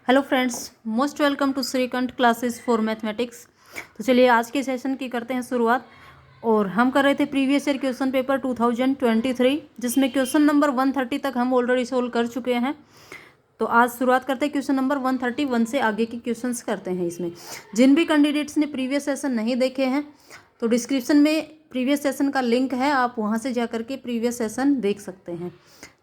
Hello friends, most welcome to Shrikanth classes for mathematics. तो चलिए आज के सेशन की करते हैं शुरुआत। और हम कर रहे थे प्रीवियस ईयर क्वेश्चन पेपर 2023, जिसमें क्वेश्चन नंबर 130 तक हम ऑलरेडी सोल्व कर चुके हैं। तो आज शुरुआत करते हैं क्वेश्चन नंबर 131 से आगे के क्वेश्चंस करते हैं। इसमें जिन भी कैंडिडेट्स ने प्रीवियस सेशन नहीं देखे हैं तो डिस्क्रिप्शन में प्रीवियस सेशन का लिंक है, आप वहाँ से जा करके प्रीवियस सेशन देख सकते हैं।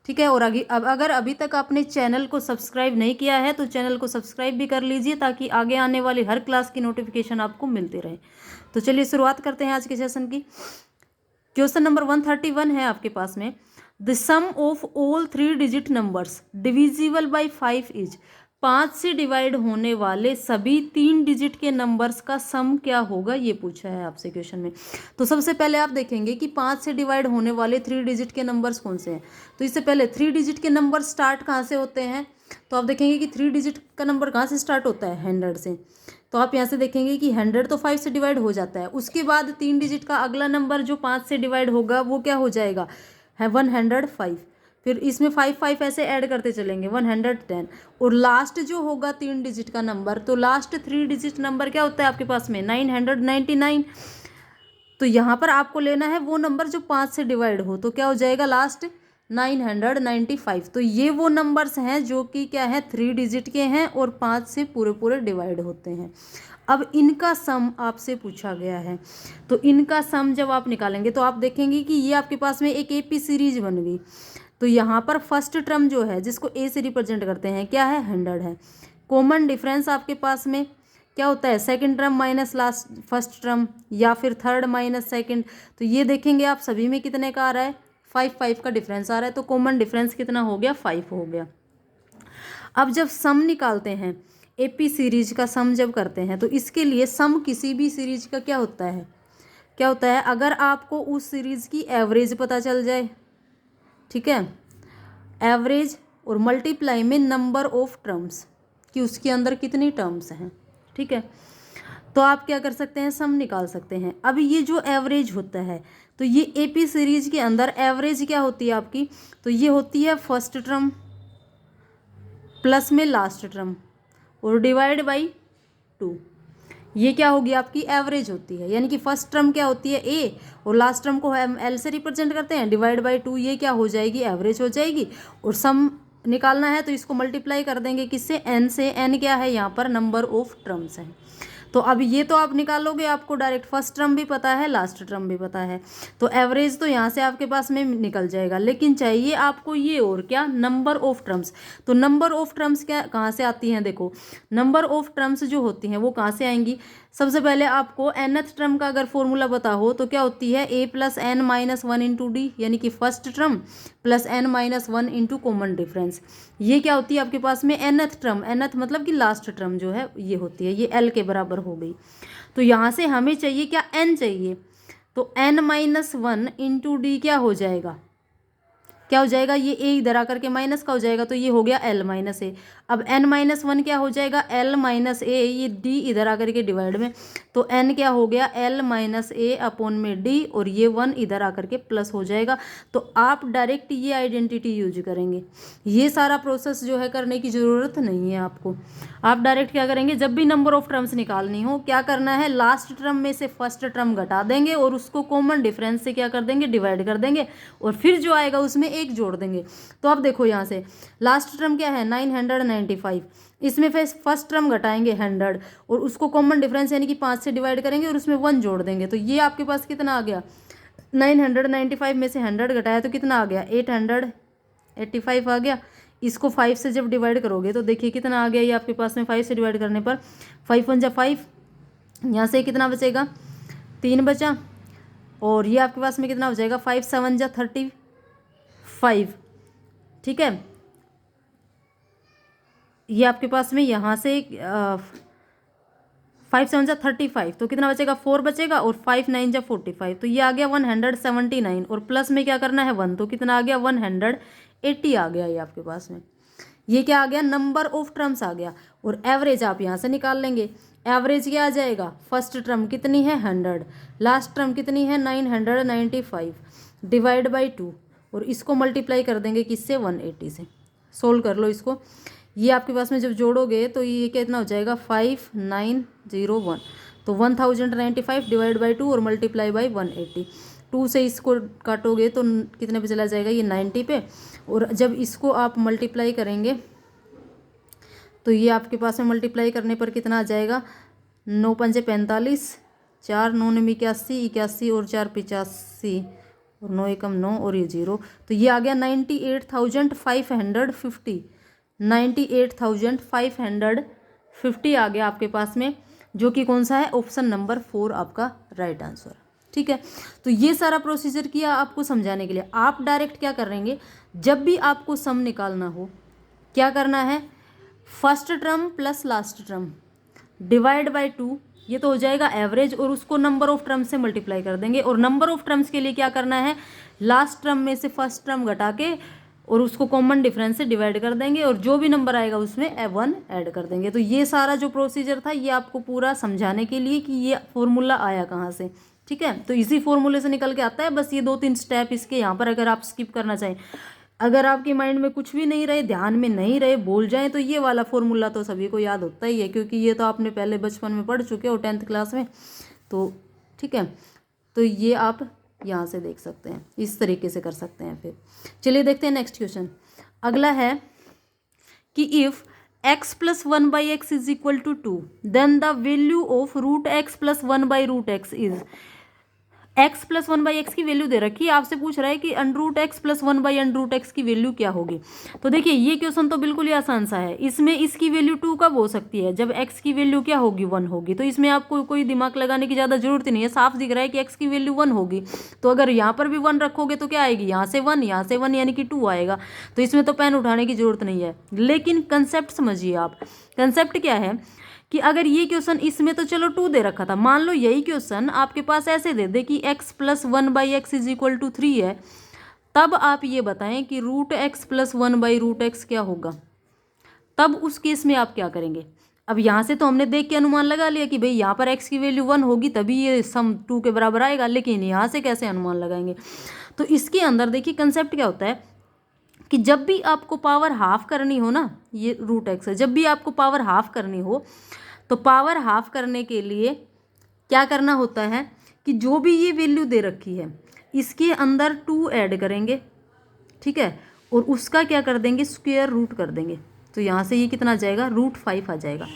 ठीक है। और आगे अब अगर अभी तक आपने चैनल को सब्सक्राइब नहीं किया है तो चैनल को सब्सक्राइब भी कर लीजिए, ताकि आगे आने वाली हर क्लास की नोटिफिकेशन आपको मिलती रहे। तो चलिए शुरुआत करते हैं आज के सेशन की। क्वेश्चन नंबर 131 है आपके पास में। The sum of all 3 digit numbers divisible by 5 is. 5 से डिवाइड होने वाले सभी 3 डिजिट के नंबर्स का सम क्या होगा, ये पूछा है आपसे क्वेश्चन में। तो सबसे पहले आप देखेंगे कि 5 से डिवाइड होने वाले 3 डिजिट के नंबर्स कौन से हैं। तो इससे पहले 3 डिजिट के नंबर स्टार्ट कहाँ से होते हैं, तो आप देखेंगे कि 3 डिजिट का नंबर कहाँ से स्टार्ट होता है, 100 से। तो आप यहाँ से देखेंगे कि 100 तो 5 से डिवाइड हो जाता है। उसके बाद 3 डिजिट का अगला नंबर जो 5 से डिवाइड होगा वो क्या हो जाएगा, है 105। फिर इसमें 5 ऐसे ऐड करते चलेंगे 110। और लास्ट जो होगा 3 डिजिट का नंबर, तो लास्ट 3 डिजिट नंबर क्या होता है आपके पास में, 999। तो यहाँ पर आपको लेना है वो नंबर जो 5 से डिवाइड हो, तो क्या हो जाएगा लास्ट 995। तो ये वो नंबर्स हैं जो कि क्या है 3 डिजिट के हैं और 5 से पूरे पूरे डिवाइड होते हैं। अब इनका सम आपसे पूछा गया है, तो इनका सम जब आप निकालेंगे तो आप देखेंगे कि ये आपके पास में एक एपी सीरीज बन गई। तो यहाँ पर फर्स्ट टर्म जो है जिसको ए से रिप्रेजेंट करते हैं क्या है, 100 है। कॉमन डिफरेंस आपके पास में क्या होता है, second term minus last first term, या फिर थर्ड माइनस सेकंड। तो ये देखेंगे आप सभी में कितने का आ रहा है, 5 का डिफरेंस आ रहा है। तो कॉमन डिफरेंस कितना हो गया, 5 हो गया। अब जब सम निकालते हैं, एपी सीरीज का सम जब करते हैं, तो इसके लिए सम किसी भी सीरीज का क्या होता है, अगर आपको उस सीरीज की एवरेज पता चल जाए, ठीक है, एवरेज और मल्टीप्लाई में नंबर ऑफ टर्म्स कि उसके अंदर कितनी टर्म्स हैं, ठीक है, तो आप क्या कर सकते हैं, सम निकाल सकते हैं। अब ये जो एवरेज होता है, तो ये एपी सीरीज के अंदर एवरेज क्या होती है आपकी, तो ये होती है फर्स्ट टर्म प्लस में लास्ट टर्म और डिवाइड बाई 2। ये क्या होगी आपकी एवरेज होती है, यानी कि फर्स्ट टर्म क्या होती है ए, और लास्ट टर्म को हम एल से रिप्रेजेंट करते हैं, डिवाइड बाई 2। ये क्या हो जाएगी, एवरेज हो जाएगी। और सम निकालना है तो इसको मल्टीप्लाई कर देंगे किससे, एन से। एन क्या है यहाँ पर, नंबर ऑफ टर्म्स है। तो अब ये तो आप निकालोगे, आपको डायरेक्ट फर्स्ट टर्म भी पता है, लास्ट टर्म भी पता है, तो एवरेज तो यहाँ से आपके पास में निकल जाएगा। लेकिन चाहिए आपको ये और क्या, नंबर ऑफ टर्म्स। तो नंबर ऑफ टर्म्स क्या कहाँ से आती हैं, देखो नंबर ऑफ टर्म्स जो होती हैं वो कहाँ से आएंगी। सबसे पहले आपको nth टर्म का अगर फॉर्मूला पता हो तो क्या होती है, a plus n minus 1 into d, यानी कि first term plus n minus 1 into common difference. ये क्या होती है आपके पास में, nth टर्म। nth मतलब कि लास्ट टर्म जो है ये होती है, ये l के बराबर हो गई। तो यहाँ से हमें चाहिए क्या, n चाहिए। तो n माइनस 1 इंटू डी क्या हो जाएगा, ये a इधर आकर के माइनस का हो जाएगा, तो ये हो गया l माइनस ए। अब n माइनस 1 क्या हो जाएगा, l माइनस ए, ये d इधर आकर के डिवाइड में, तो n क्या हो गया, l माइनस ए अपॉन में d, और ये 1 इधर आकर के प्लस हो जाएगा। तो आप डायरेक्ट ये आइडेंटिटी यूज करेंगे, ये सारा प्रोसेस जो है करने की ज़रूरत नहीं है आपको। आप डायरेक्ट क्या करेंगे, जब भी नंबर ऑफ टर्म्स निकालनी हो क्या करना है, लास्ट टर्म में से फर्स्ट टर्म घटा देंगे और उसको कॉमन डिफरेंस से क्या कर देंगे, डिवाइड कर देंगे, और फिर जो आएगा उसमें एक जोड़ देंगे। तो अब देखो यहाँ से लास्ट टर्म क्या है, 995, इसमें फिर फर्स्ट टर्म घटाएंगे 100 और उसको कॉमन डिफरेंस यानी कि 5 से डिवाइड करेंगे और उसमें 1 जोड़ देंगे। तो ये आपके पास कितना आ गया, 995 में से 100 घटाया तो कितना आ गया, 885 आ गया। इसको 5 से जब डिवाइड करोगे तो देखिए कितना आ गया, ये आपके पास में 5 से डिवाइड करने पर 5 1 जा 5, यहाँ से कितना बचेगा, 3 बचा, और ये आपके पास में कितना हो जाएगा, 5 7 जा 35, ठीक है। ये आपके पास में यहाँ से 5 7 जा 35, तो कितना बचेगा, 4 बचेगा, और 5 9 जा 45, तो ये आ गया 179, और प्लस में क्या करना है 1, तो कितना आ गया 180 आ गया ये आपके पास में। ये क्या आ गया, नंबर ऑफ टर्म्स आ गया। और एवरेज आप यहाँ से निकाल लेंगे, एवरेज क्या आ जाएगा, फर्स्ट टर्म कितनी है 100, लास्ट टर्म कितनी है 995 डिवाइड बाई 2, और इसको मल्टीप्लाई कर देंगे किससे, 180 से। सोल्व कर लो इसको, ये आपके पास में जब जोड़ोगे तो ये कितना हो जाएगा 5901। तो 1095 डिवाइड बाई 2 और मल्टीप्लाई बाई 180। 2 से इसको काटोगे तो कितने पे चला जाएगा, ये 90 पे। और जब इसको आप मल्टीप्लाई करेंगे तो ये आपके पास में मल्टीप्लाई करने पर कितना आ जाएगा, 9 पंजे 45, 4 9 9 81, 81 और 4 85 और 9 एकम 9 और ये 0। तो ये आ गया 98,550। 98,550 आ गया आपके पास में, जो कि कौन सा है, ऑप्शन नंबर 4 आपका राइट आंसर। ठीक है, तो ये सारा प्रोसीजर किया आपको समझाने के लिए। आप डायरेक्ट क्या करेंगे, जब भी आपको सम निकालना हो क्या करना है, first term plus last term divide by 2, ये तो हो जाएगा एवरेज, और उसको नंबर ऑफ टर्म्स से मल्टीप्लाई कर देंगे। और नंबर ऑफ टर्म्स के लिए क्या करना है, लास्ट टर्म में से फर्स्ट टर्म घटा के और उसको कॉमन डिफरेंस से डिवाइड कर देंगे, और जो भी नंबर आएगा उसमें 1 ऐड कर देंगे। तो ये सारा जो प्रोसीजर था ये आपको पूरा समझाने के लिए कि ये फॉर्मूला आया कहाँ से। ठीक है, तो इसी फॉर्मूले से निकल के आता है, बस ये 2-3 स्टेप इसके यहाँ पर अगर आप स्किप करना चाहें, अगर आपके माइंड में कुछ भी नहीं रहे, ध्यान में नहीं रहे, भूल जाएं, तो ये वाला फॉर्मूला तो सभी को याद होता ही है, क्योंकि ये तो आपने पहले बचपन में पढ़ चुके हो 10th क्लास में। तो ठीक है, तो ये आप यहाँ से देख सकते हैं, इस तरीके से कर सकते हैं। फिर चलिए देखते हैं नेक्स्ट क्वेश्चन। अगला है कि if x + 1/x is equal to 2 then the value of √x + 1/√x is. x + 1/x की वैल्यू दे रखी है, आपसे पूछ रहा है कि √x + 1/√x की वैल्यू क्या होगी। तो देखिए ये क्वेश्चन तो बिल्कुल ही आसान सा है। इसमें इसकी वैल्यू 2 कब हो सकती है, जब x की वैल्यू क्या होगी, 1 होगी। तो इसमें आपको कोई दिमाग लगाने की ज़्यादा जरूरत नहीं है, साफ दिख रहा है कि x की वैल्यू 1 होगी। तो अगर यहाँ पर भी 1 रखोगे तो क्या आएगी, यहाँ से 1, यहाँ से 1, यानी कि 2 आएगा। तो इसमें तो पेन उठाने की जरूरत नहीं है। लेकिन कंसेप्ट समझिए आप, कंसेप्ट क्या है कि अगर ये क्वेश्चन, इसमें तो चलो 2 दे रखा था, मान लो यही क्वेश्चन आपके पास ऐसे दे दे कि x + 1/x is equal to 3 है, तब आप ये बताएं कि √x + 1/√x क्या होगा। तब उस केस में आप क्या करेंगे। अब यहाँ से तो हमने देख के अनुमान लगा लिया कि भाई यहाँ पर x की वैल्यू 1 होगी तभी ये सम 2 के बराबर आएगा, लेकिन यहाँ से कैसे अनुमान लगाएंगे। तो इसके अंदर देखिए कंसेप्ट क्या होता है कि जब भी आपको पावर हाफ करनी हो ना, ये √x है, जब भी आपको पावर हाफ करनी हो तो पावर हाफ करने के लिए क्या करना होता है कि जो भी ये वैल्यू दे रखी है इसके अंदर 2 ऐड करेंगे। ठीक है, और उसका क्या कर देंगे, स्क्वायर रूट कर देंगे। तो यहाँ से ये कितना आ जाएगा, √5 आ जाएगा।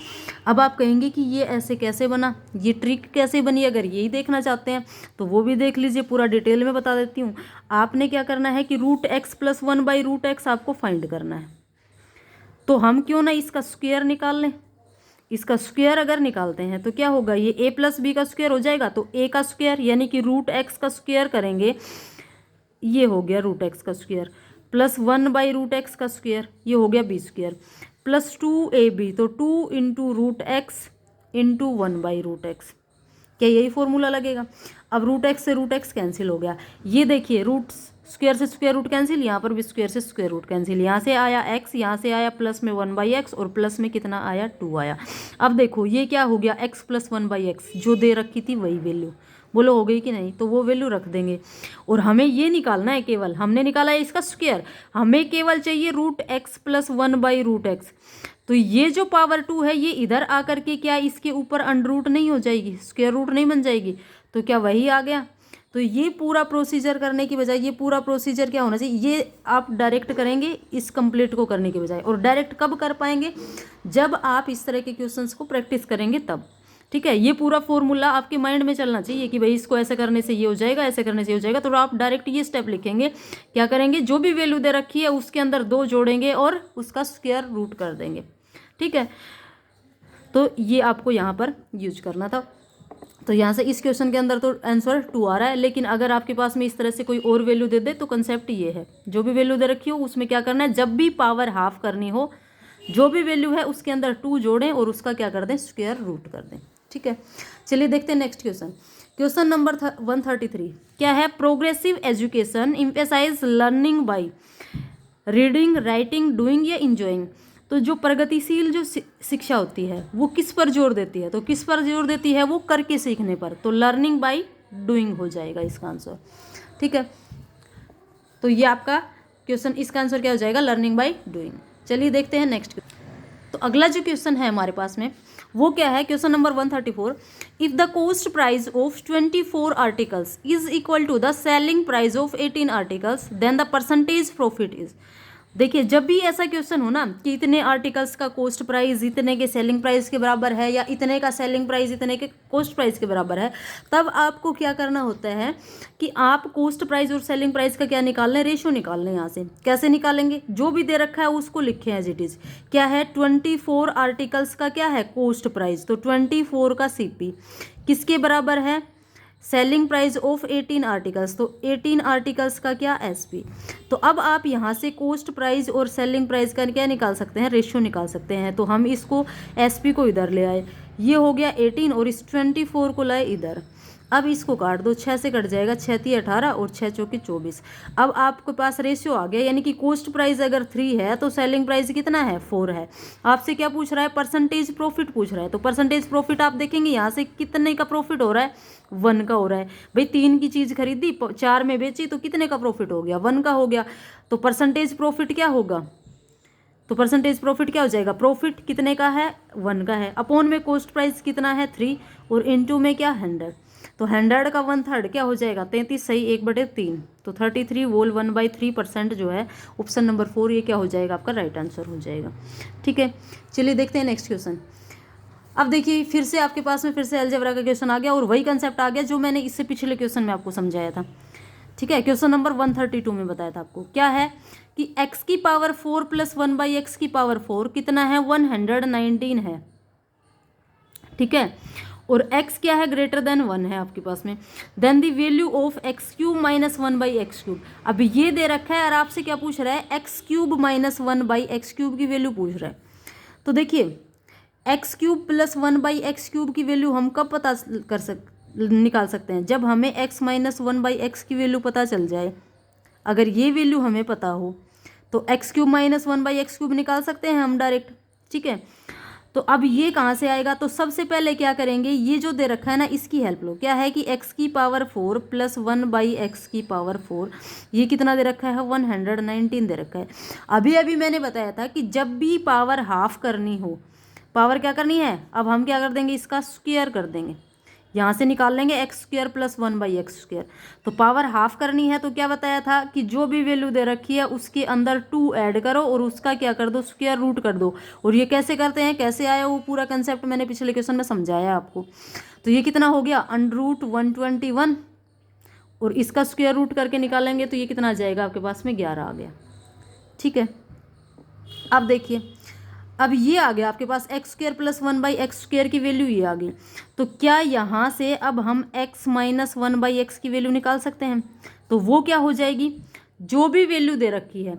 अब आप कहेंगे कि ये ऐसे कैसे बना, ये ट्रिक कैसे बनी। अगर यही देखना चाहते हैं तो वो भी देख लीजिए, पूरा डिटेल में बता देती हूँ। आपने क्या करना है कि √x + 1/√x आपको फाइंड करना है। तो हम क्यों ना इसका स्क्वायर निकाल लें। इसका स्क्वायर अगर निकालते हैं तो क्या होगा, ये a + b का स्क्वायर हो जाएगा। तो a का स्क्वायर यानी कि √x का स्क्वायर करेंगे, ये हो गया √x का स्क्वायर, प्लस 1/√x का स्क्वायर, ये हो गया b स्क्वायर, प्लस 2ab, तो 2 × √x × 1/√x। क्या यही फॉर्मूला लगेगा। अब √x से √x कैंसिल हो गया। ये देखिए रूट स्क्वायर से स्क्वायर रूट कैंसिल, यहाँ पर भी स्क्वायर से स्क्वायर रूट कैंसिल। यहाँ से आया x, यहाँ से आया प्लस में 1/x और प्लस में कितना आया 2 आया। अब देखो ये क्या हो गया, x + 1/x जो दे रखी थी वही वैल्यू, बोलो हो गई कि नहीं। तो वो वैल्यू रख देंगे और हमें ये निकालना है, केवल हमने निकाला है इसका स्क्वायर, हमें केवल चाहिए √x + 1/√x। तो ये जो पावर 2 है ये इधर आकर के क्या इसके ऊपर अंडर नहीं हो जाएगी, स्क्वायर रूट नहीं बन जाएगी। तो क्या वही आ गया। तो ये पूरा प्रोसीजर करने की बजाय, ये पूरा प्रोसीजर क्या होना चाहिए, ये आप डायरेक्ट करेंगे इस कंप्लीट को करने के बजाय। और डायरेक्ट कब कर पाएंगे, जब आप इस तरह के क्वेश्चंस को प्रैक्टिस करेंगे तब। ठीक है, ये पूरा फॉर्मूला आपके माइंड में चलना चाहिए कि भाई इसको ऐसे करने से ये हो जाएगा, ऐसे करने से ये हो जाएगा। तो आप डायरेक्ट ये स्टेप लिखेंगे, क्या करेंगे, जो भी वैल्यू दे रखी है उसके अंदर 2 जोड़ेंगे और उसका स्क्वायर रूट कर देंगे। ठीक है, तो ये आपको यहाँ पर यूज करना था। तो यहाँ से इस क्वेश्चन के अंदर तो आंसर 2 आ रहा है, लेकिन अगर आपके पास में इस तरह से कोई और वैल्यू दे दे तो कंसेप्ट ये है, जो भी वैल्यू दे रखी हो उसमें क्या करना है, जब भी पावर हाफ करनी हो जो भी वैल्यू है उसके अंदर 2 जोड़ें और उसका क्या कर दें, स्क्वायर रूट कर दें। ठीक है, चलिए देखते हैं नेक्स्ट क्वेश्चन। क्वेश्चन नंबर 133 क्या है, progressive education emphasize learning by reading, writing, doing या इंजॉइंग। तो जो प्रगतिशील जो शिक्षा होती है वो किस पर जोर देती है, तो किस पर जोर देती है, वो करके सीखने पर। तो लर्निंग बाय डूइंग हो जाएगा इसका आंसर। ठीक है, तो ये आपका क्वेश्चन, इसका आंसर क्या हो जाएगा, लर्निंग बाय डूइंग। चलिए देखते हैं नेक्स्ट। तो अगला जो क्वेश्चन है हमारे पास में वो क्या है, question number 134। If the cost price of 24 articles is equal to the selling price of 18 articles then the percentage profit is. देखिए, जब भी ऐसा क्वेश्चन हो ना कि इतने आर्टिकल्स का कॉस्ट प्राइस इतने के सेलिंग प्राइस के बराबर है या इतने का सेलिंग प्राइस इतने के कॉस्ट प्राइस के बराबर है, तब आपको क्या करना होता है कि आप कॉस्ट प्राइस और सेलिंग प्राइस का क्या निकाल लें, रेशियो निकाल लें। यहाँ से कैसे निकालेंगे, जो भी दे रखा है उसको लिखें एज इट इज़। क्या है, 24 आर्टिकल्स का क्या है कॉस्ट प्राइस, तो 24 का CP किसके बराबर है, सेलिंग प्राइस ऑफ 18 आर्टिकल्स, तो 18 आर्टिकल्स का क्या SP। तो अब आप यहाँ से कॉस्ट प्राइस और सेलिंग प्राइस का क्या निकाल सकते हैं, रेशियो निकाल सकते हैं। तो हम इसको SP को इधर ले आए, ये हो गया 18 और इस 24 को लाए इधर। अब इसको काट दो, 6 से कट जाएगा, 6 × 18 और 6 × 4 = 24। अब आपके पास रेशियो आ गया, यानी कि कॉस्ट प्राइस अगर 3 है तो सेलिंग प्राइस कितना है, 4 है। आपसे क्या पूछ रहा है, परसेंटेज प्रॉफिट पूछ रहा है। तो परसेंटेज प्रॉफिट आप देखेंगे यहाँ से कितने का प्रॉफिट हो रहा है, 1 का हो रहा है। भाई 3 की चीज़ खरीदी, 4 में बेची, तो कितने का प्रॉफिट हो गया, 1 का हो गया। तो परसेंटेज प्रॉफिट क्या होगा, तो परसेंटेज प्रॉफिट क्या हो जाएगा, प्रॉफिट कितने का है, 1 का है, अपॉन में कॉस्ट प्राइस कितना है 3 और इनटू में क्या 100। तो 100 का 1/3 क्या हो जाएगा, 33 सही 1/3। तो 33 whole 1/3% जो है ऑप्शन नंबर 4 ये क्या हो जाएगा, आपका राइट आंसर हो जाएगा। ठीक है, चलिए देखते हैं नेक्स्ट क्वेश्चन। अब देखिए फिर से आपके पास में फिर से अलजेब्रा का क्वेश्चन आ गया और वही कंसेप्ट आ गया जो मैंने इससे पिछले क्वेश्चन में आपको समझाया था। ठीक है, क्वेश्चन नंबर 132 में बताया था आपको, क्या है कि x की पावर 4 + 1/x की पावर 4 कितना है, 119 है। ठीक है, और x क्या है, ग्रेटर देन 1 है आपके पास में। Then the value of x³ - 1/x³। अब ये दे रखा है और आपसे क्या पूछ रहा है, x³ - 1/x³ की वैल्यू पूछ रहा है। तो देखिए x³ + 1/x³ की वैल्यू हम कब पता निकाल सकते हैं, जब हमें x - 1/x की वैल्यू पता चल जाए। अगर ये वैल्यू हमें पता हो तो x³ - 1/x³ निकाल सकते हैं हम डायरेक्ट। ठीक है, तो अब ये कहाँ से आएगा, तो सबसे पहले क्या करेंगे, ये जो दे रखा है ना इसकी हेल्प लो। क्या है कि x की पावर 4 + 1/x की पावर 4, ये कितना दे रखा है, 119 दे रखा है। अभी अभी मैंने बताया था कि जब भी पावर हाफ करनी हो, पावर क्या करनी है, अब हम क्या कर देंगे, इसका स्क्वायर कर देंगे, यहाँ से निकाल लेंगे x² + 1/x²। तो पावर हाफ करनी है तो क्या बताया था कि जो भी वैल्यू दे रखी है उसके अंदर 2 ऐड करो और उसका क्या कर दो, स्क्वायर रूट कर दो। और ये कैसे करते हैं, कैसे आया वो पूरा कंसेप्ट मैंने पिछले क्वेश्चन में समझाया आपको। तो ये कितना हो गया, √121 और इसका स्क्वायर रूट करके निकालेंगे तो ये कितना आ जाएगा आपके पास में, 11 आ गया। ठीक है, अब देखिए अब ये आ गया आपके पास x² + 1/x² की वैल्यू ये आ गई। तो क्या यहाँ से अब हम x - 1/x की वैल्यू निकाल सकते हैं, तो वो क्या हो जाएगी, जो भी वैल्यू दे रखी है।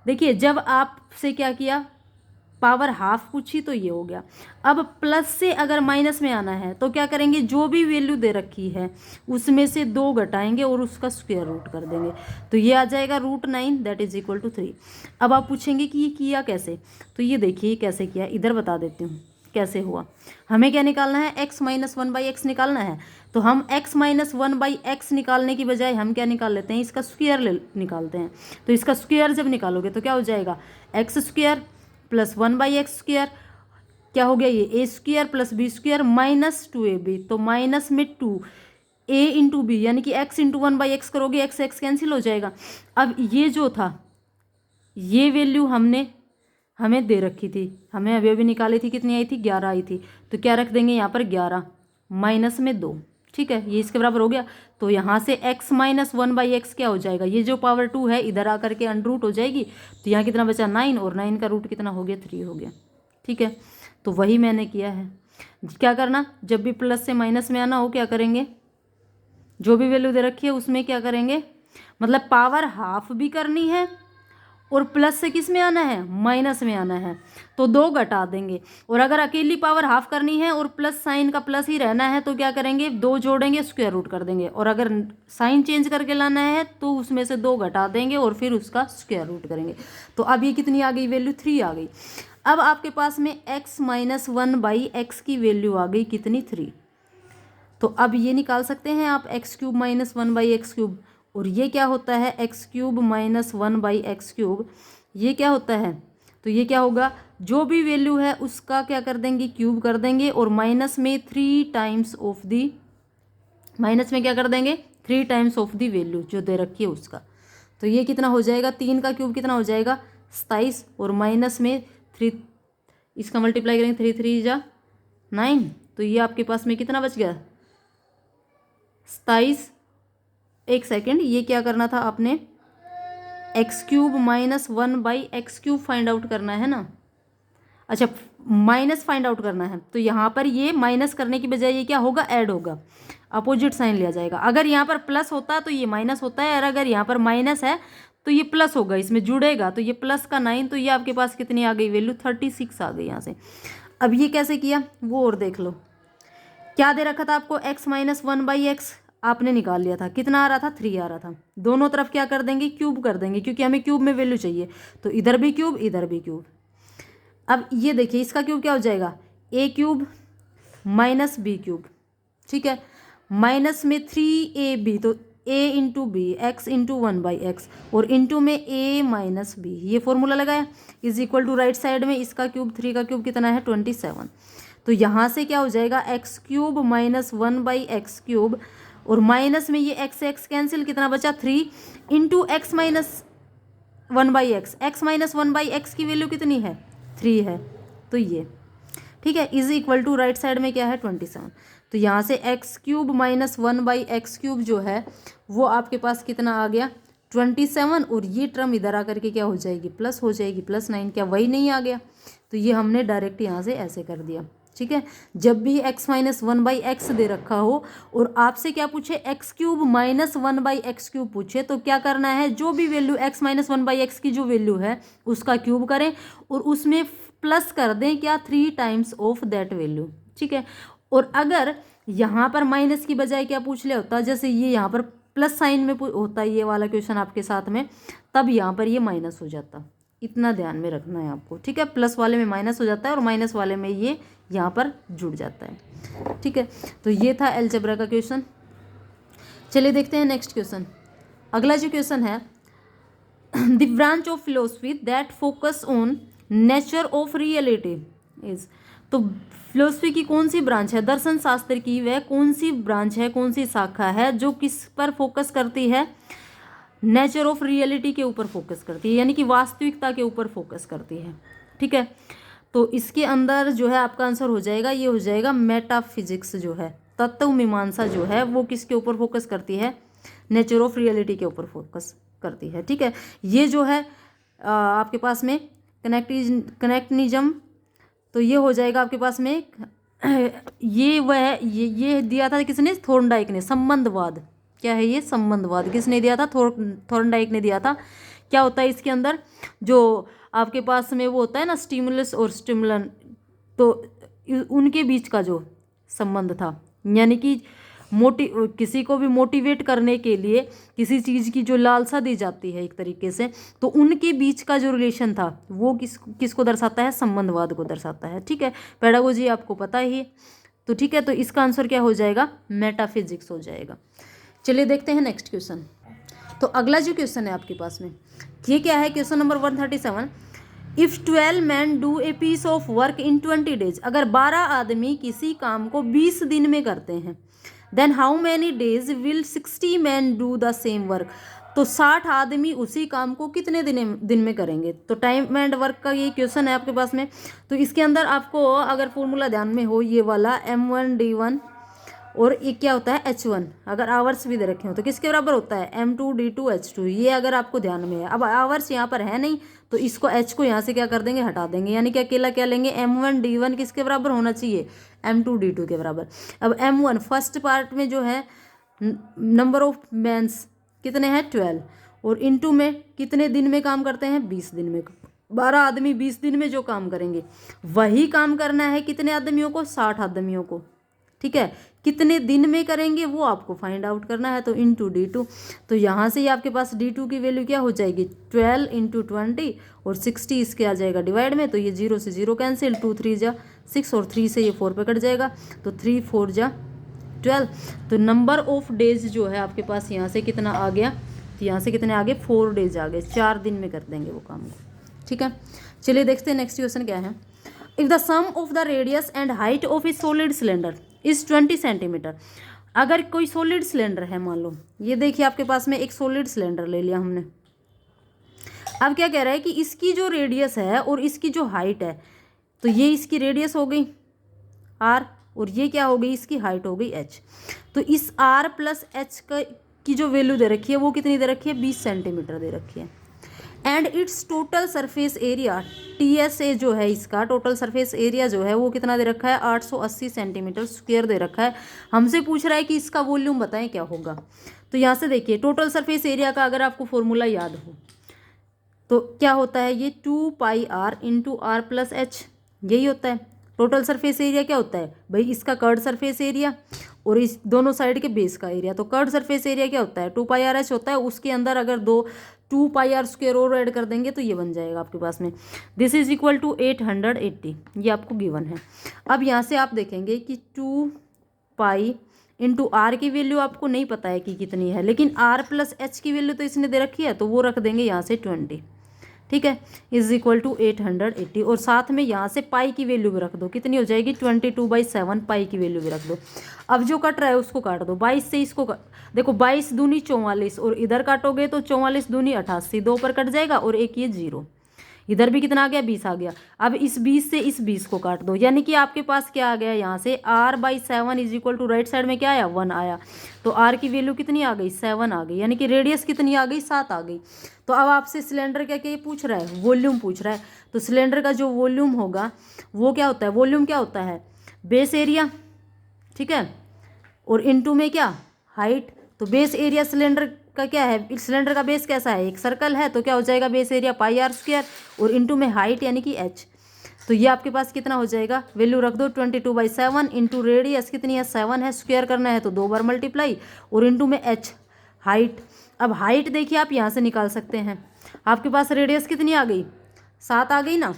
देखिए जब आपसे क्या किया, पावर हाफ पूछी तो ये हो गया। अब प्लस से अगर माइनस में आना है तो क्या करेंगे, जो भी वैल्यू दे रखी है उसमें से 2 घटाएंगे और उसका स्क्वायर रूट कर देंगे। तो ये आ जाएगा √9 दैट इज इक्वल टू 3। अब आप पूछेंगे कि ये किया कैसे, तो ये देखिए कैसे किया, इधर बता देती हूँ कैसे हुआ। हमें क्या निकालना है, x - 1/x निकालना है। तो हम x - 1/x निकालने की बजाय हम क्या निकाल लेते हैं, इसका स्क्वायर निकालते हैं। तो इसका स्क्वायर जब निकालोगे तो क्या हो जाएगा, x² + 1/x², क्या हो गया ये a² + b² - 2ab। तो माइनस में 2 a × b यानी कि x × 1/x करोगे, x x कैंसिल हो जाएगा। अब ये जो था ये वैल्यू हमें दे रखी थी, हमें अभी अभी निकाली थी, कितनी आई थी, 11 आई थी। तो क्या रख देंगे यहाँ पर 11 माइनस में 2। ठीक है, ये इसके बराबर हो गया। तो यहाँ से x - 1/x क्या हो जाएगा, ये जो पावर 2 है इधर आकर के √ हो जाएगी। तो यहाँ कितना बचा, 9 और 9 का रूट कितना हो गया, 3 हो गया। ठीक है, तो वही मैंने किया है। क्या करना, जब भी प्लस से माइनस में आना हो क्या करेंगे, जो भी वैल्यू दे रखी है उसमें क्या करेंगे, मतलब पावर हाफ भी करनी है और प्लस से किस में आना है, माइनस में आना है। तो 2 घटा देंगे। और अगर अकेली पावर हाफ करनी है और प्लस साइन का प्लस ही रहना है तो क्या करेंगे, 2 जोड़ेंगे, स्क्वायर रूट कर देंगे। और अगर साइन चेंज करके लाना है तो उसमें से 2 घटा देंगे और फिर उसका स्क्वायर रूट करेंगे। तो अब ये कितनी आ गई, वैल्यू 3 आ गई। अब आपके पास में x - 1/x की वैल्यू आ गई कितनी, 3। तो अब ये निकाल सकते हैं आप x³ - 1/x³। और ये क्या होता है, x³ - 1/x³, ये क्या होता है तो ये क्या होगा, जो भी वैल्यू है उसका क्या कर देंगे, क्यूब कर देंगे, और माइनस में 3 टाइम्स ऑफ दी, माइनस में क्या कर देंगे 3 टाइम्स ऑफ दी वैल्यू जो दे रखी है उसका। तो ये कितना हो जाएगा, 3 का क्यूब कितना हो जाएगा 27, और माइनस में 3, इसका मल्टीप्लाई करेंगे 3 3 जा 9, तो ये आपके पास में कितना बच गया 27। एक सेकेंड, ये क्या करना था आपने, x cube minus 1/x³ find out करना है ना, अच्छा माइनस फाइंड आउट करना है। तो यहाँ पर ये माइनस करने की बजाय ये क्या होगा, ऐड होगा, अपोजिट साइन लिया जाएगा। अगर यहाँ पर प्लस होता तो ये माइनस होता है, और अगर यहाँ पर माइनस है तो ये प्लस होगा, इसमें जुड़ेगा, तो ये प्लस का 9, तो ये आपके पास कितनी आ गई वैल्यू 36 आ गई यहाँ से। अब ये कैसे किया वो और देख लो, क्या दे रखा था आपको, x माइनस 1/x आपने निकाल लिया था, कितना आ रहा था 3 आ रहा था, दोनों तरफ क्या कर देंगे क्यूब कर देंगे, क्योंकि हमें क्यूब में वैल्यू चाहिए, तो इधर भी क्यूब इधर भी क्यूब। अब ये देखिए इसका क्यूब क्या हो जाएगा, a³ माइनस b³, ठीक है, माइनस में 3ab, तो a into b, x into 1/x, और इंटू में a माइनस बी, ये फॉर्मूला लगाया, is equal to right side में इसका क्यूब, 3 का क्यूब कितना है 27। तो यहाँ से क्या हो जाएगा x³ माइनस 1/x³, और माइनस में ये x से x कैंसिल, कितना बचा 3 into x minus 1/x, x minus 1/x की वैल्यू कितनी है 3 है, तो ये ठीक है, is equal to right side में क्या है 27। तो यहाँ से x³ माइनस 1/x³ जो है वो आपके पास कितना आ गया 27, और ये टर्म इधर आकर के क्या हो जाएगी प्लस हो जाएगी, +9, क्या वही नहीं आ गया, तो ये हमने डायरेक्ट यहाँ से ऐसे कर दिया, ठीक है। जब भी x माइनस 1/x दे रखा हो और आपसे क्या पूछे x³ माइनस 1/x³ पूछे, तो क्या करना है, जो भी वैल्यू x माइनस 1/x की जो वैल्यू है उसका क्यूब करें और उसमें प्लस कर दें क्या 3 टाइम्स ऑफ दैट वैल्यू, ठीक है। और अगर यहाँ पर माइनस की बजाय क्या पूछ लिया होता, जैसे ये यहाँ पर प्लस साइन में होता है ये वाला क्वेश्चन आपके साथ में, तब यहाँ पर ये माइनस हो जाता, इतना ध्यान में रखना है आपको, ठीक है। प्लस वाले में माइनस हो जाता है और माइनस वाले में ये यहाँ पर जुड़ जाता है, ठीक है। तो ये था अलजेब्रा का क्वेश्चन। चलिए देखते हैं नेक्स्ट क्वेश्चन। अगला जो क्वेश्चन है, the branch of philosophy that focus on nature of reality is, तो फिलोसफी की कौन सी ब्रांच है, दर्शन शास्त्र की वह कौन सी ब्रांच है, कौन सी शाखा है जो किस पर फोकस करती है, नेचर ऑफ रियलिटी के ऊपर फोकस करती है, यानी कि वास्तविकता के ऊपर फोकस करती है, ठीक है। तो इसके अंदर जो है आपका आंसर हो जाएगा, ये हो जाएगा मेटाफिजिक्स जो है, तत्व मीमांसा जो है वो किसके ऊपर फोकस करती है, नेचर ऑफ रियलिटी के ऊपर फोकस करती है, ठीक है। ये जो है आपके पास में कनेक्टिनिज्म, तो ये हो जाएगा आपके पास में ये वह ये दिया था किसने, थॉर्नडाइक ने, संबंधवाद, क्या है ये संबंधवाद, किसने दिया था, थॉर्नडाइक ने दिया था। क्या होता है इसके अंदर, जो आपके पास में वो होता है ना स्टिमुलस और स्टिमुलन, तो उनके बीच का जो संबंध था, यानी कि किसी को भी मोटिवेट करने के लिए किसी चीज़ की जो लालसा दी जाती है एक तरीके से, तो उनके बीच का जो रिलेशन था वो किसको दर्शाता है, संबंधवाद को दर्शाता है, ठीक है। पेडागोजी आपको पता ही, तो ठीक है, तो इसका आंसर क्या हो जाएगा, मेटाफिजिक्स हो जाएगा। चलिए देखते हैं नेक्स्ट क्वेश्चन। तो अगला जो क्वेश्चन है आपके पास में, ये क्या है, question number 137, if 12 man do a piece of work in 20 days, अगर 12 आदमी किसी काम को 20 दिन में करते हैं, then how many days will 60 man do the same work, तो 60 आदमी उसी काम को कितने दिन में करेंगे। तो टाइम एंड वर्क का ये क्वेश्चन है आपके पास में। तो इसके अंदर आपको अगर फॉर्मूला ध्यान में हो, ये वाला M1D1 और ये क्या होता है H1, अगर आवर्स भी दे रखे हो तो किसके बराबर होता है, M2D2H2, ये अगर आपको ध्यान में है। अब आवर्स यहाँ पर है नहीं, तो इसको H को यहाँ से क्या कर देंगे, हटा देंगे, यानी कि अकेला क्या लेंगे, M1D1 किसके बराबर होना चाहिए, M2D2 के बराबर। अब M1 फर्स्ट पार्ट में जो है नंबर ऑफ मैंस कितने हैं 12, और इनटू में कितने दिन में काम करते हैं, 20 दिन में। 12 आदमी 20 दिन में जो काम करेंगे वही काम करना है कितने आदमियों को, 60 आदमियों को, ठीक है। कितने दिन में करेंगे वो आपको फाइंड आउट करना है, तो इंटू D2। तो यहाँ से ही आपके पास D2 की वैल्यू क्या हो जाएगी, 12 इंटू 20 और 60 इसके आ जाएगा डिवाइड में, तो ये 0 से 0 कैंसिल, 2 3 जा 6 और 3 से ये 4 पे कट जाएगा, तो 3 4 जा 12। तो नंबर ऑफ डेज जो है आपके पास यहाँ से कितना आ गया, तो यहाँ से कितने आ गए, 4 डेज आ गए, 4 दिन में कर देंगे वो काम को, ठीक है। चलिए देखते हैं नेक्स्ट क्वेश्चन क्या है। If the sum of the radius and height of a solid cylinder is 20 centimetre. अगर कोई सॉलिड सिलेंडर है, मान लो ये देखिए आपके पास में एक सॉलिड सिलेंडर ले लिया हमने। अब क्या कह रहा है कि इसकी जो रेडियस है और इसकी जो हाइट है, तो ये इसकी रेडियस हो गई r और ये क्या हो गई, इसकी हाइट हो गई h। तो इस r प्लस h की जो वैल्यू दे रखी है वो कितनी दे रखी है, 20 सेंटीमीटर दे रखी है। And it's total surface area TSA जो है, इसका टोटल सरफेस एरिया जो है वो कितना दे रखा है, 880 सेंटीमीटर स्क्वायर दे रखा है। हमसे पूछ रहा है कि इसका वॉल्यूम बताएं क्या होगा। तो यहाँ से देखिए टोटल सरफेस एरिया का अगर आपको फॉर्मूला याद हो तो क्या होता है, ये 2 pi r into r plus h, यही होता है। टोटल सरफेस एरिया क्या होता है भाई, इसका कर्ड सरफेस एरिया और इस दोनों साइड के बेस का एरिया। तो कर्ड सरफेस एरिया क्या होता है, 2 पाई आर एच होता है। उसके अंदर अगर 2 पाई आर स्क्वायर और ऐड कर देंगे तो ये बन जाएगा आपके पास में, दिस इज इक्वल टू 880। ये आपको गिवन है। अब यहाँ से आप देखेंगे कि 2 पाई इंटू आर की वैल्यू आपको नहीं पता है कि कितनी है, लेकिन आर प्लस एच की वैल्यू तो इसने दे रखी है, तो वो रख देंगे यहाँ से 20, ठीक है, इज इक्वल टू 880। और साथ में यहाँ से पाई की वैल्यू भी रख दो, कितनी हो जाएगी 22/7 पाई की वैल्यू भी रख दो। अब जो कट रहा है उसको काट दो, 22 से इसको देखो 22 दूनी 44 और इधर काटोगे तो 44 दूनी 88, 2 पर कट जाएगा और एक ये 0, इधर भी कितना आ गया 20 आ गया। अब इस 20 से इस 20 को काट दो, यानी कि आपके पास क्या आ गया यहाँ से r/7 is equal to right side में क्या आया 1 आया। तो r की वैल्यू कितनी आ गई 7 आ गई, यानी कि रेडियस कितनी आ गई 7 आ गई। तो अब आपसे सिलेंडर क्या क्या पूछ रहा है, वॉल्यूम पूछ रहा है। तो सिलेंडर का जो वॉल्यूम होगा वो क्या होता है, वॉल्यूम क्या होता है बेस एरिया, ठीक है, और इनटू में क्या हाइट। तो बेस एरिया सिलेंडर का क्या है, सिलेंडर का बेस कैसा है, एक सर्कल है, तो क्या हो जाएगा base area pi r square और इनटू में हाइट यानी कि h। तो ये आपके पास कितना हो जाएगा, वैल्यू रख दो 22/7 इंटू रेडियस कितनी है 7 है, स्क्वायर करना है तो 2 बार मल्टीप्लाई और इनटू में h हाइट। अब हाइट देखिए आप यहाँ से निकाल सकते हैं, आपके पास रेडियस कितनी आ गई 7 आ गई ना,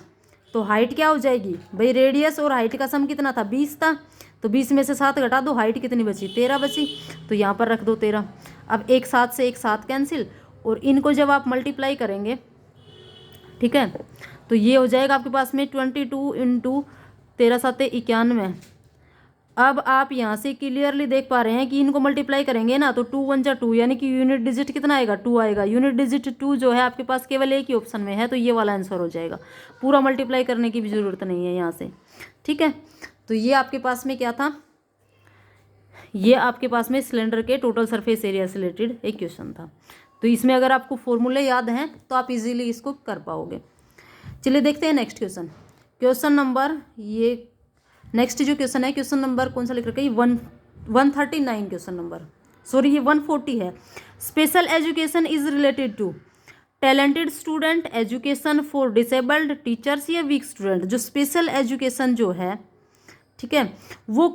तो हाइट क्या हो जाएगी भाई, रेडियस और हाइट का सम कितना था 20 था, तो 20 में से 7 घटा दो, हाइट कितनी बची 13 बची, तो यहाँ पर रख दो 13। अब एक 7 से एक 7 कैंसिल और इनको जब आप मल्टीप्लाई करेंगे, ठीक है, तो ये हो जाएगा आपके पास में 22 इंटू 13 7 91। अब आप यहाँ से क्लियरली देख पा रहे हैं कि इनको मल्टीप्लाई करेंगे ना तो 2 1 जा 2, यानी कि यूनिट डिजिट कितना आएगा 2 आएगा। यूनिट डिजिट 2 जो है आपके पास केवल एक ही ऑप्शन में है, तो ये वाला आंसर हो जाएगा, पूरा मल्टीप्लाई करने की भी ज़रूरत नहीं है यहाँ से, ठीक है। तो ये आपके पास में क्या था, ये आपके पास में सिलेंडर के टोटल सरफेस एरिया से रिलेटेड एक क्वेश्चन था। तो इसमें अगर आपको फॉर्मूले याद हैं तो आप इजीली इसको कर पाओगे। चलिए देखते हैं नेक्स्ट क्वेश्चन। क्वेश्चन नंबर ये नेक्स्ट जो क्वेश्चन है, क्वेश्चन नंबर कौन सा लिख रखा है, 139 क्वेश्चन नंबर, सॉरी ये 140 है। Special education is related to talented student, education for disabled, teachers या वीक स्टूडेंट। जो स्पेशल एजुकेशन जो है, ठीक है, वो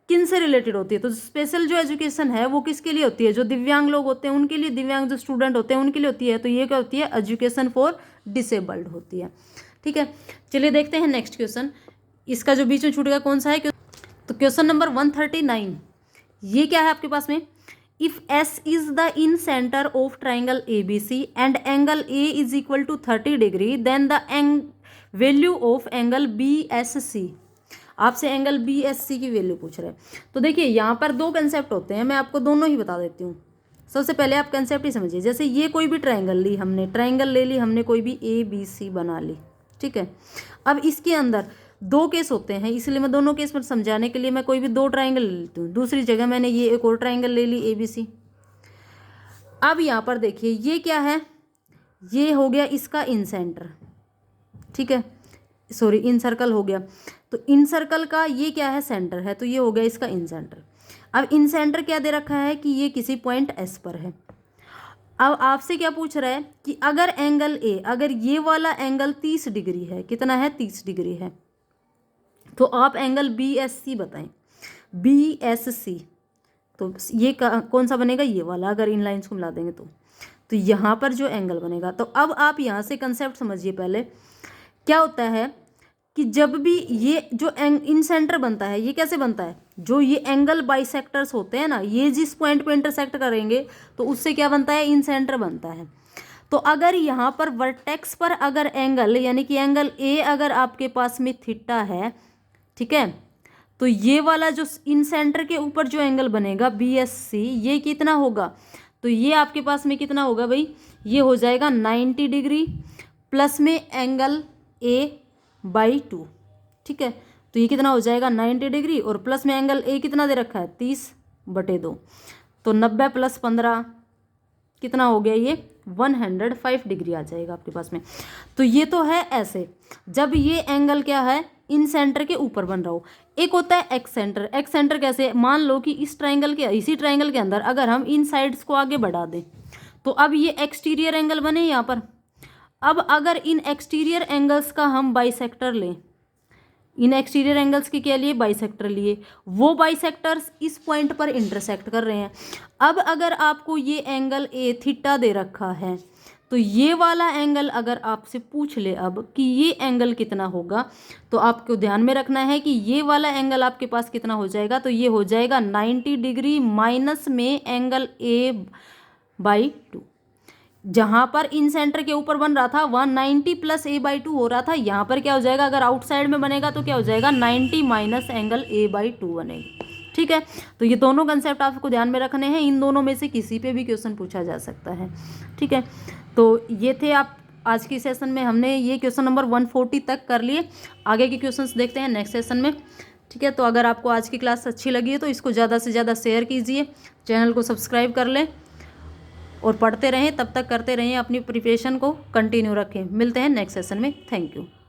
किन से रिलेटेड होती है। तो स्पेशल जो एजुकेशन है वो किसके लिए होती है, जो दिव्यांग लोग होते हैं उनके लिए, दिव्यांग जो स्टूडेंट होते हैं उनके लिए होती है। तो ये क्या होती है, एजुकेशन फॉर डिसेबल्ड होती है, ठीक है। चलिए देखते हैं नेक्स्ट क्वेश्चन, इसका जो बीच में छूट गया कौन सा है। तो क्वेश्चन नंबर 139 ये क्या है आपके पास में, if S is the in centre of triangle ABC and angle A is equal to 30 degree then the value of angle BSC। आपसे एंगल BSC की वैल्यू पूछ रहे हैं। तो देखिए यहाँ पर दो कंसेप्ट होते हैं, मैं आपको दोनों ही बता देती हूँ। सबसे पहले आप कंसेप्ट ही समझिए, जैसे ये कोई भी ट्राइंगल ली हमने, ट्राइंगल ले ली हमने, कोई भी ABC बना ली, ठीक है। अब इसके अंदर दो केस होते हैं, इसलिए मैं दोनों केस में समझाने के लिए मैं कोई भी दो ट्राइंगल ले लेती हूँ। दूसरी जगह मैंने ये एक और ट्राइंगल ले ली ABC। अब यहाँ पर देखिए ये क्या है, ये हो गया इसका इन सेंटर, ठीक है, सॉरी इन सर्कल हो गया। तो इन सर्कल का ये क्या है, सेंटर है, तो ये हो गया इसका इन सेंटर। अब इन सेंटर क्या दे रखा है कि ये किसी पॉइंट S पर है। अब आपसे क्या पूछ रहा है कि अगर एंगल A, अगर ये वाला एंगल 30 डिग्री है, कितना है 30 डिग्री है, तो आप एंगल BSC बताएं। BSC तो ये कौन सा बनेगा, ये वाला, अगर इन लाइंस को मिला देंगे तो यहाँ पर जो एंगल बनेगा। तो अब आप यहाँ से कंसेप्ट समझिए, पहले क्या होता है कि जब भी ये जो इन सेंटर बनता है, ये कैसे बनता है, जो ये एंगल बाइसेक्टर्स होते हैं ना, ये जिस पॉइंट पे इंटरसेक्ट करेंगे तो उससे क्या बनता है, इन सेंटर बनता है। तो अगर यहाँ पर वर्टेक्स पर अगर एंगल यानी कि एंगल ए अगर आपके पास में थीटा है, ठीक है, तो ये वाला जो इन सेंटर के ऊपर जो एंगल बनेगा बी एस सी, ये कितना होगा, तो ये आपके पास में कितना होगा भाई, ये हो जाएगा 90 डिग्री प्लस में एंगल ए बाई 2, ठीक है। तो ये कितना हो जाएगा 90 डिग्री और प्लस में एंगल ए कितना दे रखा है 30/2, तो 90 प्लस 15 कितना हो गया, ये 105 डिग्री आ जाएगा आपके पास में। तो ये तो है ऐसे, जब ये एंगल क्या है इन सेंटर के ऊपर बन रहा हो। एक होता है एक्स सेंटर। एक्स सेंटर कैसे, मान लो कि इस ट्राइंगल के, इसी ट्राइंगल के अंदर अगर हम इन साइड्स को आगे बढ़ा दें तो अब ये एक्सटीरियर एंगल बने यहाँ पर। अब अगर इन एक्सटीरियर एंगल्स का हम बाइसेक्टर लें, इन एक्सटीरियर एंगल्स के क्या लिए, बाइसेक्टर लिए, वो बाइसेक्टर्स इस पॉइंट पर इंटरसेक्ट कर रहे हैं। अब अगर आपको ये एंगल ए थीटा दे रखा है, तो ये वाला एंगल अगर आपसे पूछ ले अब कि ये एंगल कितना होगा, तो आपको ध्यान में रखना है कि ये वाला एंगल आपके पास कितना हो जाएगा, तो ये हो जाएगा 90 डिग्री माइनस में एंगल ए बाई 2। जहाँ पर इन सेंटर के ऊपर बन रहा था वहाँ 90 प्लस ए बाई 2 हो रहा था, यहाँ पर क्या हो जाएगा, अगर आउटसाइड में बनेगा तो क्या हो जाएगा 90 माइनस एंगल ए बाई 2 बनेगा, ठीक है। तो ये दोनों कंसेप्ट आपको ध्यान में रखने हैं, इन दोनों में से किसी पे भी क्वेश्चन पूछा जा सकता है, ठीक है। तो ये थे आप आज की सेशन में, हमने ये क्वेश्चन नंबर 140 तक कर लिए। आगे के क्वेश्चंस देखते हैं नेक्स्ट सेशन में, ठीक है। तो अगर आपको आज की क्लास अच्छी लगी है तो इसको ज़्यादा से ज़्यादा शेयर कीजिए, चैनल को सब्सक्राइब कर लें और पढ़ते रहें, तब तक करते रहें, अपनी प्रिपरेशन को कंटिन्यू रखें। मिलते हैं नेक्स्ट सेशन में, थैंक यू।